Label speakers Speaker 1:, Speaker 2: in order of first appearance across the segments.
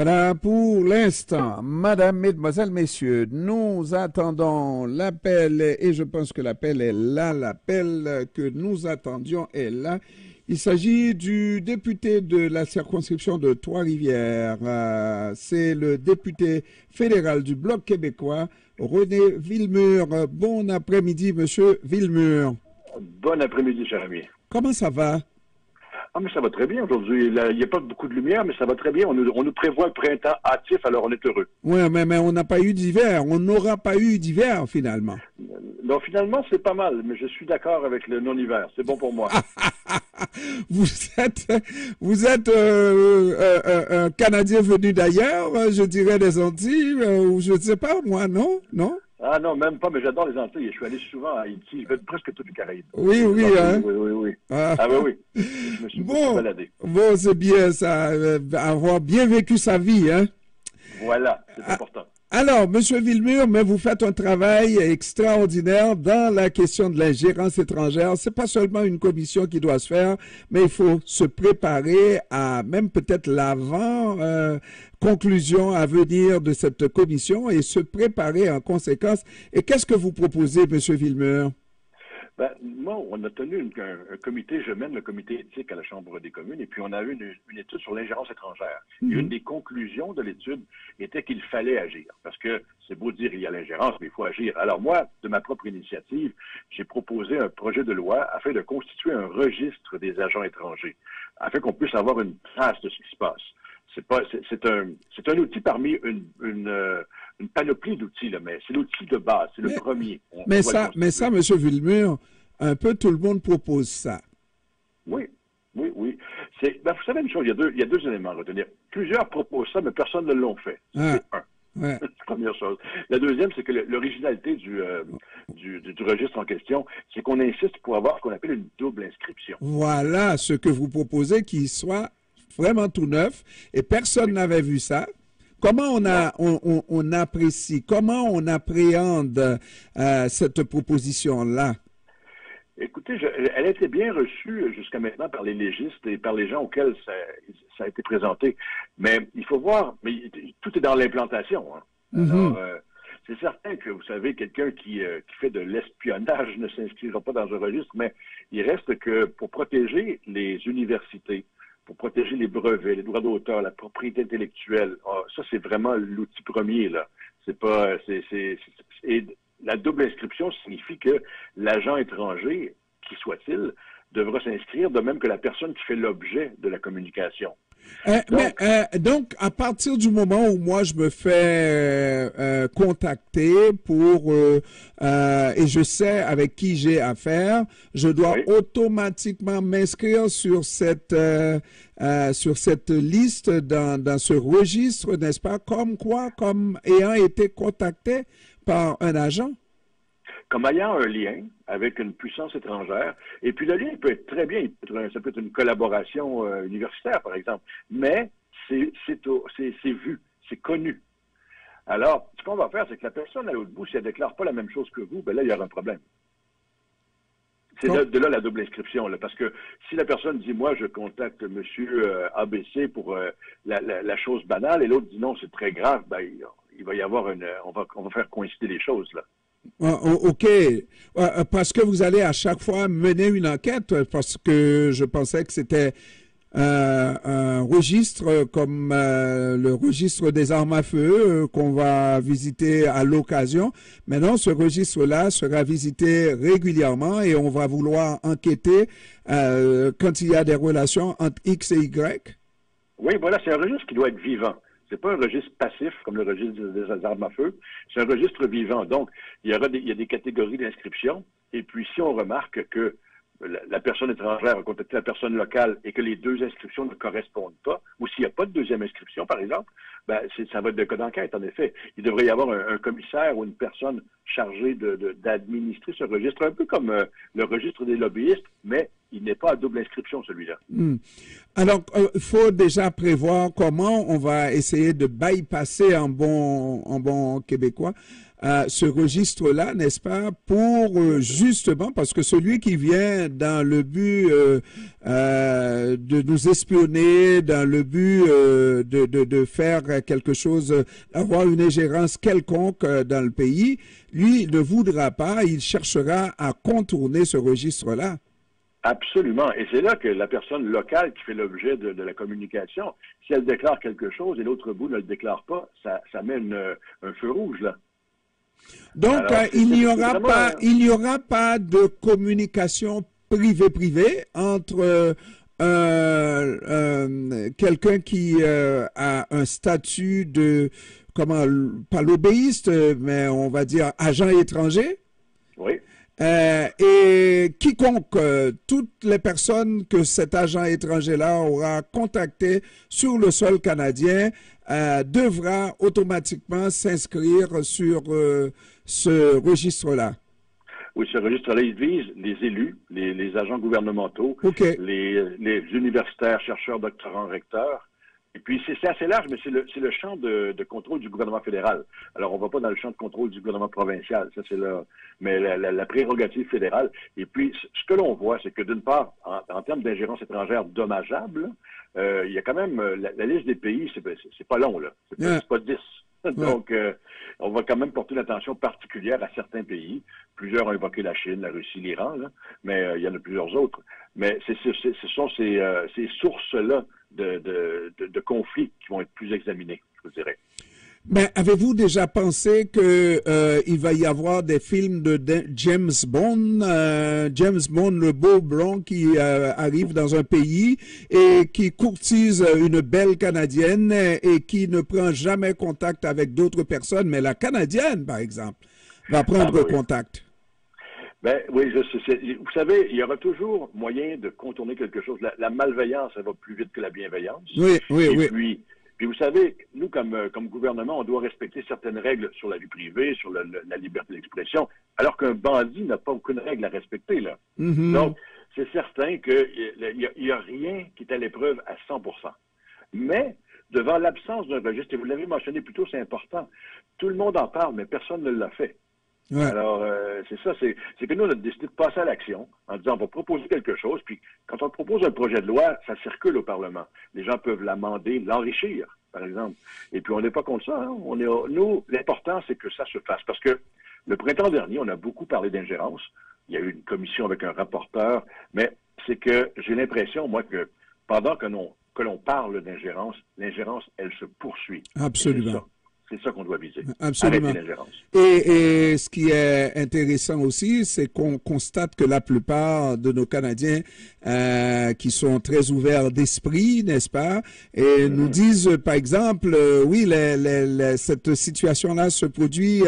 Speaker 1: Voilà pour l'instant, Madame, Mesdemoiselles, Messieurs, nous attendons l'appel et je pense que l'appel est là, l'appel que nous attendions est là. Il s'agit du député de la circonscription de Trois-Rivières. C'est le député fédéral du Bloc québécois, René Villemur. Bon après-midi, Monsieur Villemur.
Speaker 2: Bon après-midi, cher ami.
Speaker 1: Comment ça va?
Speaker 2: Ah, mais ça va très bien aujourd'hui. Il n'y a pas beaucoup de lumière, mais ça va très bien. On nous prévoit un printemps hâtif, alors on est heureux.
Speaker 1: Oui, mais on n'a pas eu d'hiver. On n'aura pas eu d'hiver, finalement.
Speaker 2: Donc, finalement, c'est pas mal, mais je suis d'accord avec le non-hiver. C'est bon pour moi.
Speaker 1: Vous êtes un Canadien venu d'ailleurs, je dirais des Antilles, ou je ne sais pas, moi, non? Non?
Speaker 2: Ah non, même pas, mais j'adore les Antilles. Je suis allé souvent à Haïti. Je vais presque toutes les Caraïbes.
Speaker 1: Oui, oui, hein?
Speaker 2: Oui. Ah oui. Je me suis beaucoup baladé.
Speaker 1: Bon, c'est bien ça, avoir bien vécu sa vie, hein?
Speaker 2: Voilà, c'est important.
Speaker 1: Alors, Monsieur Villemur, mais vous faites un travail extraordinaire dans la question de l'ingérence étrangère. C'est pas seulement une commission qui doit se faire, mais il faut se préparer à même peut-être l'avant conclusion à venir de cette commission et se préparer en conséquence. Et qu'est-ce que vous proposez, Monsieur Villemur?
Speaker 2: Ben, moi, on a tenu un comité, je mène le comité éthique à la Chambre des communes, et puis on a eu une étude sur l'ingérence étrangère. Et une des conclusions de l'étude était qu'il fallait agir. Parce que c'est beau dire il y a l'ingérence, mais il faut agir. Alors moi, de ma propre initiative, j'ai proposé un projet de loi afin de constituer un registre des agents étrangers, afin qu'on puisse avoir une trace de ce qui se passe. C'est un outil parmi une panoplie d'outils, là, mais c'est l'outil de base, c'est le premier.
Speaker 1: Mais ça, M. Villemur, un peu tout le monde propose ça.
Speaker 2: Oui. Vous savez une chose, il y a deux éléments à retenir. Plusieurs proposent ça, mais personne ne l'ont fait. C'est un.
Speaker 1: Ouais.
Speaker 2: C'est la première chose. La deuxième, c'est que l'originalité du registre en question, c'est qu'on insiste pour avoir ce qu'on appelle une double inscription.
Speaker 1: Voilà ce que vous proposez, qui soit vraiment tout neuf, et personne n'avait vu ça. Comment on apprécie, comment on appréhende cette proposition-là?
Speaker 2: Écoutez, elle a été bien reçue jusqu'à maintenant par les légistes et par les gens auxquels ça a été présenté. Mais il faut voir, mais tout est dans l'implantation. Hein. Alors, c'est certain que, vous savez, quelqu'un qui fait de l'espionnage ne s'inscrira pas dans un registre, mais il reste que pour protéger les universités, pour protéger les brevets, les droits d'auteur, la propriété intellectuelle, ça, c'est vraiment l'outil premier, là. Et la double inscription signifie que l'agent étranger, qui soit-il, devra s'inscrire, de même que la personne qui fait l'objet de la communication.
Speaker 1: Donc, à partir du moment où moi je me fais contacter et je sais avec qui j'ai affaire, je dois automatiquement m'inscrire sur cette liste dans ce registre, n'est-ce pas? Comme ayant été contacté par un agent?
Speaker 2: Comme ayant un lien avec une puissance étrangère. Et puis le lien peut être très bien, ça peut être une collaboration universitaire, par exemple, mais c'est vu, c'est connu. Alors, ce qu'on va faire, c'est que la personne à l'autre bout, si elle ne déclare pas la même chose que vous, ben là, il y aura un problème. C'est de là la double inscription, là, parce que si la personne dit, moi, je contacte monsieur ABC pour la chose banale, et l'autre dit non, c'est très grave, ben, il va y avoir on va faire coïncider les choses, là.
Speaker 1: OK. Parce que vous allez à chaque fois mener une enquête, parce que je pensais que c'était un registre comme le registre des armes à feu qu'on va visiter à l'occasion. Maintenant, ce registre-là sera visité régulièrement et on va vouloir enquêter quand il y a des relations entre X et Y.
Speaker 2: Oui, voilà, c'est un registre qui doit être vivant. C'est pas un registre passif comme le registre des armes à feu. C'est un registre vivant. Donc, il y a des catégories d'inscription. Et puis, si on remarque que la personne étrangère a contacté la personne locale et que les deux inscriptions ne correspondent pas, ou s'il n'y a pas de deuxième inscription, par exemple, ben, ça va être de cas d'enquête, en effet. Il devrait y avoir un commissaire ou une personne chargée d'administrer ce registre, un peu comme le registre des lobbyistes, mais il n'est pas à double inscription, celui-là.
Speaker 1: Alors, il faut déjà prévoir comment on va essayer de bypasser en bon québécois ce registre-là, n'est-ce pas, pour justement, parce que celui qui vient dans le but de nous espionner, dans le but de faire quelque chose, avoir une ingérence quelconque dans le pays, lui ne voudra pas, il cherchera à contourner ce registre-là.
Speaker 2: Absolument. Et c'est là que la personne locale qui fait l'objet de la communication, si elle déclare quelque chose et l'autre bout ne le déclare pas, ça met un feu rouge, là.
Speaker 1: Donc,
Speaker 2: Alors,
Speaker 1: il n'y aura pas de communication privée entre quelqu'un qui a un statut de, pas lobbyiste, mais on va dire agent étranger.
Speaker 2: Oui.
Speaker 1: Et quiconque, toutes les personnes que cet agent étranger-là aura contacté sur le sol canadien devra automatiquement s'inscrire sur ce registre-là.
Speaker 2: Oui, ce registre-là, il vise les élus, les agents gouvernementaux,
Speaker 1: okay.
Speaker 2: les universitaires, chercheurs, doctorants, recteurs. Et puis, c'est assez large, mais c'est le champ de contrôle du gouvernement fédéral. Alors, on ne va pas dans le champ de contrôle du gouvernement provincial, ça c'est là, mais la prérogative fédérale. Et puis, ce que l'on voit, c'est que d'une part, en termes d'ingérence étrangère dommageable, il y a quand même, la liste des pays, c'est pas long, là. C'est pas 10. Donc, on va quand même porter une attention particulière à certains pays. Plusieurs ont évoqué la Chine, la Russie, l'Iran, là, mais il y en a plusieurs autres. Mais ce sont ces sources-là de conflits qui vont être plus examinés, je vous dirais.
Speaker 1: Mais avez-vous déjà pensé que il va y avoir des films de James Bond, le beau blond qui arrive dans un pays et qui courtise une belle Canadienne et qui ne prend jamais contact avec d'autres personnes, mais la Canadienne, par exemple, va prendre contact.
Speaker 2: Ben oui, vous savez, il y aura toujours moyen de contourner quelque chose. La malveillance, elle va plus vite que la bienveillance.
Speaker 1: Oui.
Speaker 2: Puis vous savez, nous, comme gouvernement, on doit respecter certaines règles sur la vie privée, sur la liberté d'expression, alors qu'un bandit n'a pas aucune règle à respecter, là.
Speaker 1: Mm-hmm.
Speaker 2: Donc, c'est certain qu'il n'y a rien qui est à l'épreuve à 100%. Mais, devant l'absence d'un registre, et vous l'avez mentionné plus tôt, c'est important, tout le monde en parle, mais personne ne l'a fait. Ouais. Alors, c'est ça, c'est que nous, on a décidé de passer à l'action en disant on va proposer quelque chose, puis quand on propose un projet de loi, ça circule au Parlement. Les gens peuvent l'amender, l'enrichir, par exemple. Et puis, on n'est pas contre ça. Hein? Nous, l'important, c'est que ça se fasse. Parce que le printemps dernier, on a beaucoup parlé d'ingérence. Il y a eu une commission avec un rapporteur, mais c'est que j'ai l'impression, moi, que pendant que l'on parle d'ingérence, l'ingérence, elle se poursuit.
Speaker 1: Absolument.
Speaker 2: C'est ça qu'on doit viser.
Speaker 1: Absolument.
Speaker 2: Arrêter l'ingérence.
Speaker 1: Et ce qui est intéressant aussi, c'est qu'on constate que la plupart de nos Canadiens qui sont très ouverts d'esprit, n'est-ce pas, et nous disent, par exemple, oui, cette situation-là se produit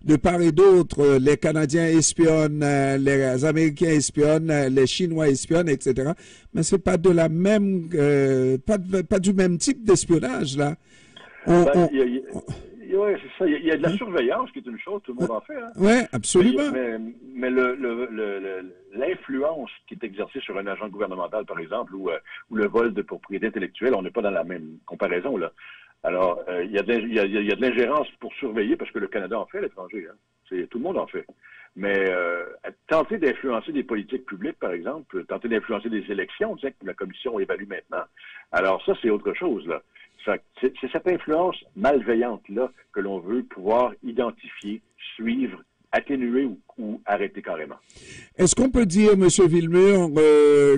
Speaker 1: de part et d'autre. Les Canadiens espionnent, les Américains espionnent, les Chinois espionnent, etc. Mais c'est pas de la même, pas du même type d'espionnage, là.
Speaker 2: Oui, c'est ça. Il y a de la surveillance qui est une chose, tout le monde en fait. Hein?
Speaker 1: Oui, absolument.
Speaker 2: Mais l'influence qui est exercée sur un agent gouvernemental, par exemple, ou le vol de propriété intellectuelle, on n'est pas dans la même comparaison, là. Alors, il y a de l'ingérence pour surveiller, parce que le Canada en fait à l'étranger. Hein? Tout le monde en fait. Mais tenter d'influencer des politiques publiques, par exemple, tenter d'influencer des élections, que la Commission évalue maintenant. Alors ça, c'est autre chose, là. C'est cette influence malveillante-là que l'on veut pouvoir identifier, suivre, atténuer ou arrêter carrément.
Speaker 1: Est-ce qu'on peut dire, M. Villemur,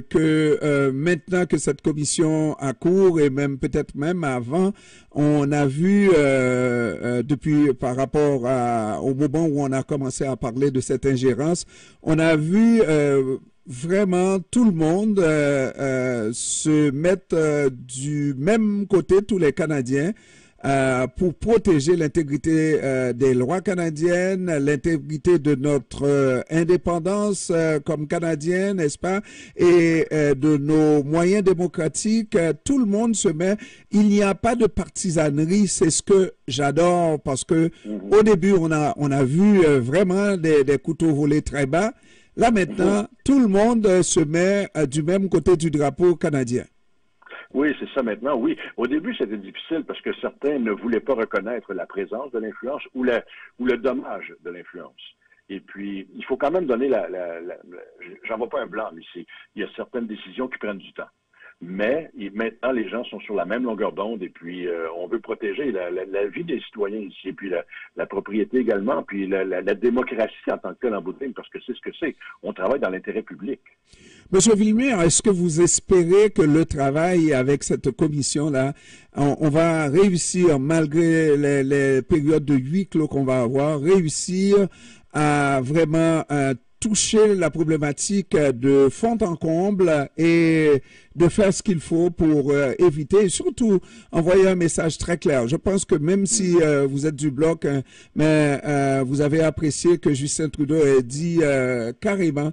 Speaker 1: que maintenant que cette commission a cours et même peut-être même avant, on a vu depuis par rapport au moment où on a commencé à parler de cette ingérence, on a vu vraiment tout le monde se mettre du même côté, tous les Canadiens, pour protéger l'intégrité des lois canadiennes, l'intégrité de notre indépendance comme Canadiens, n'est-ce pas, et de nos moyens démocratiques. Tout le monde se met. Il n'y a pas de partisanerie, c'est ce que j'adore, parce que au début, on a vu vraiment des couteaux volés très bas. Là, maintenant, tout le monde se met du même côté du drapeau canadien.
Speaker 2: Oui, c'est ça maintenant, oui. Au début, c'était difficile parce que certains ne voulaient pas reconnaître la présence de l'influence ou le dommage de l'influence. Et puis, il faut quand même donner j'en vois pas un blanc ici. Il y a certaines décisions qui prennent du temps. Mais maintenant, les gens sont sur la même longueur d'onde et puis on veut protéger la vie des citoyens ici, et puis la propriété également, puis la démocratie en tant que telle en bout de ligne, parce que c'est ce que c'est. On travaille dans l'intérêt public.
Speaker 1: Monsieur Villemer, est-ce que vous espérez que le travail avec cette commission-là, on va réussir, malgré les périodes de huis clos qu'on va avoir, réussir à vraiment toucher la problématique de fond en comble et de faire ce qu'il faut pour éviter et surtout envoyer un message très clair. Je pense que même si vous êtes du bloc, mais vous avez apprécié que Justin Trudeau ait dit carrément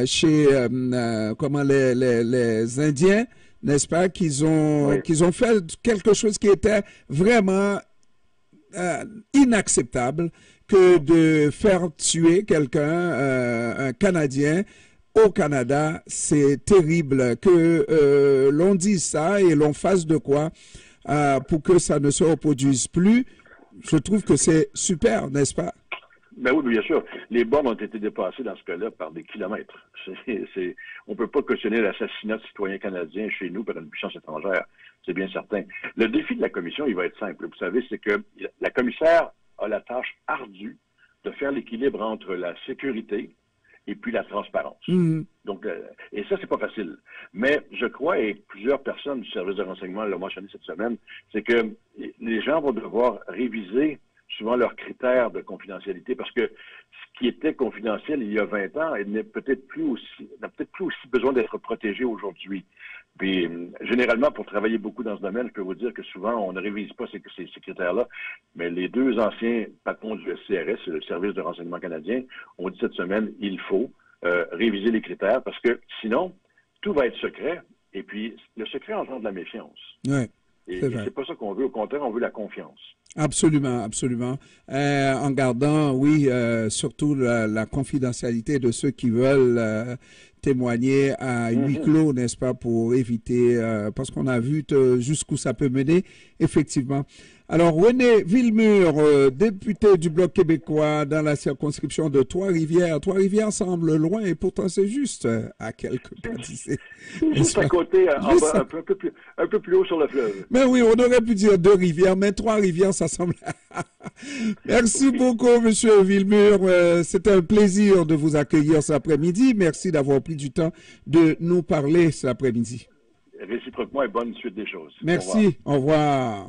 Speaker 1: chez comment les Indiens, n'est-ce pas, qu'ils ont fait quelque chose qui était vraiment inacceptable, que de faire tuer quelqu'un, un Canadien, au Canada. C'est terrible que l'on dise ça et l'on fasse de quoi pour que ça ne se reproduise plus. Je trouve que c'est super, n'est-ce pas?
Speaker 2: Ben oui, bien sûr. Les bornes ont été dépassées dans ce cas-là par des kilomètres. On ne peut pas cautionner l'assassinat de citoyens canadiens chez nous par une puissance étrangère. C'est bien certain. Le défi de la commission, il va être simple. Vous savez, c'est que la commissaire a la tâche ardue de faire l'équilibre entre la sécurité et puis la transparence.
Speaker 1: Mm-hmm.
Speaker 2: Donc, et ça, c'est pas facile. Mais je crois, et plusieurs personnes du service de renseignement l'ont mentionné cette semaine, c'est que les gens vont devoir réviser souvent leurs critères de confidentialité, parce que ce qui était confidentiel il y a 20 ans n'a peut-être plus aussi besoin d'être protégé aujourd'hui. Puis, généralement, pour travailler beaucoup dans ce domaine, je peux vous dire que souvent, on ne révise pas ces critères-là. Mais les deux anciens patrons du SCRS, le Service de renseignement canadien, ont dit cette semaine, il faut réviser les critères, parce que sinon, tout va être secret, et puis le secret engendre de la méfiance.
Speaker 1: Ouais,
Speaker 2: et c'est pas ça qu'on veut. Au contraire, on veut la confiance.
Speaker 1: Absolument, absolument. En gardant, oui, surtout la confidentialité de ceux qui veulent témoigner à huis clos, n'est-ce pas, pour éviter, parce qu'on a vu jusqu'où ça peut mener, effectivement. Alors, René Villemur, député du Bloc québécois dans la circonscription de Trois-Rivières. Trois-Rivières semble loin et pourtant c'est juste à quelques pas d'ici.
Speaker 2: Juste à côté, un peu plus haut sur le fleuve.
Speaker 1: Mais oui, on aurait pu dire Deux-Rivières, mais Trois-Rivières, ça semble... Merci beaucoup, Monsieur Villemur. C'était un plaisir de vous accueillir cet après-midi. Merci d'avoir pris du temps de nous parler cet après-midi.
Speaker 2: Réciproquement et bonne suite des choses.
Speaker 1: Merci. Au revoir.